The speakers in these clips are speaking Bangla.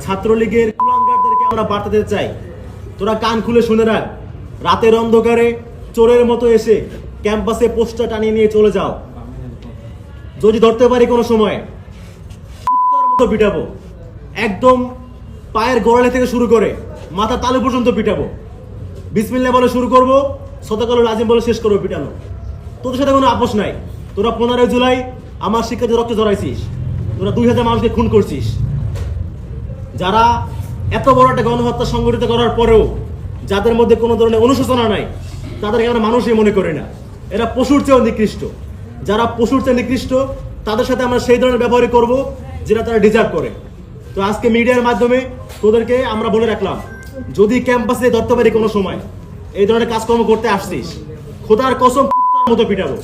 ছাত্রলীগের কুলাঙ্গারদেরকে আমরা বার্তা দিতে চাই, তোরা কান খুলে শুনে রাখ, রাতের অন্ধকারে চোরের মতো এসে ক্যাম্পাসে পোস্টার টানিয়ে নিয়ে চলে যাও। যদি ধরতে পারি কোনো সময় কুত্তার মতো পিটাবো, একদম পায়ের গোড়ালি থেকে শুরু করে মাথা তালু পর্যন্ত পিটাবো। বিসমিল্লাহ বলে শুরু করবো, সদাকালুল আজিম বলে শেষ করবো পিটানো। তোদের সাথে কোনো আপোষ নাই। তোরা 15 জুলাই আমার শিক্ষার্থীদের রক্ত জড়াইছিস, তোরা 2000 মানুষকে খুন করছিস। যারা এত বড় একটা গণহত্যা সংগঠিত করার পরেও যাদের মধ্যে কোনো ধরনের অনুশোচনা নাই, তাদেরকে আমরা মানুষই মনে করি না। এরা পশুর চেয়েও নিকৃষ্ট। যারা পশুর চেয়ে নিকৃষ্ট তাদের সাথে আমরা সেই ধরনের ব্যবহারই করব যেটা তারা ডিজার্ভ করে। তো আজকে মিডিয়ার মাধ্যমে তোদেরকে আমরা বলে রাখলাম, যদি ক্যাম্পাসে ধরতে পারি কোনো সময় এই ধরনের কাজকর্ম করতে আসছিস, খোদার কসম কুত্তার মতো পিটাবো।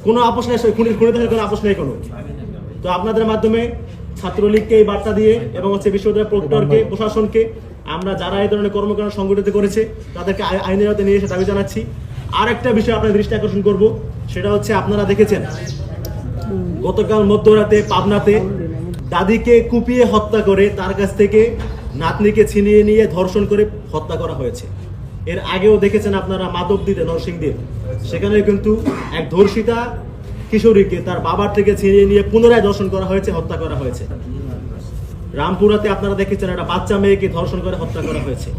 কোনো আপোষ নেই, খুনিদের কোনো আপোষ নেই কোনো। তো আপনাদের মাধ্যমে ছাত্রলীগকে এই বার্তা দিয়ে এবং বিশ্ববিদ্যালয় প্রক্টরকে, প্রশাসনকে, আমরা যারা এই ধরনের কর্মকাণ্ড সংগঠিত করেছে তাদেরকে আইনের আওতায় নিয়ে এসে দাবি জানাচ্ছি। আর একটা বিষয় আপনার দৃষ্টি আকর্ষণ করব, সেটা হচ্ছে আপনারা দেখেছেন গতকাল মধ্যরাতে পাবনাতে দাদিকে কুপিয়ে হত্যা করে তার কাছ থেকে নাতনিকে ছিনিয়ে নিয়ে ধর্ষণ করে হত্যা করা হয়েছে। এর আগেও দেখেছেন আপনারা মাধবদীতে, নরসিংদীর, সেখানে কিন্তু এক ধর্ষিতা কিশোরীকে তার বাবার থেকে ছিনিয়ে নিয়ে পুনরায় ধর্ষণ করা হয়েছে, হত্যা করা হয়েছে। রামপুরাতে আপনারা দেখেছেন একটা বাচ্চা মেয়েকে ধর্ষণ করে হত্যা করা হয়েছে।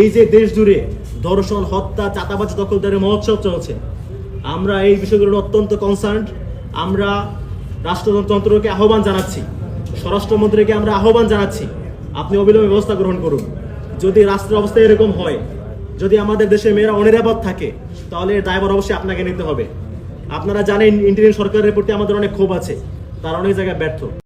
এই যে দেশ জুড়ে ধর্ষণ, হত্যা, চাঁদাবাজ, দখলদারি মহোৎসব চলছে, আমরা এই বিষয়গুলো অত্যন্ত কনসার্নড। আমরা রাষ্ট্রযন্ত্রকে আহ্বান জানাচ্ছি, স্বরাষ্ট্রমন্ত্রীকে আমরা আহ্বান জানাচ্ছি, আপনি অবিলম্বে ব্যবস্থা গ্রহণ করুন। যদি রাষ্ট্রের অবস্থা এরকম হয়, যদি আমাদের দেশে মেয়েরা অনিরাপদ থাকে, তাহলে এর দায়ভার অবশ্যই আপনাকে নিতে হবে। আপনারা জানেন ইন্টারিম সরকারের প্রতি আমাদের অনেক ক্ষোভ আছে, তার অনেক জায়গায় ব্যর্থ।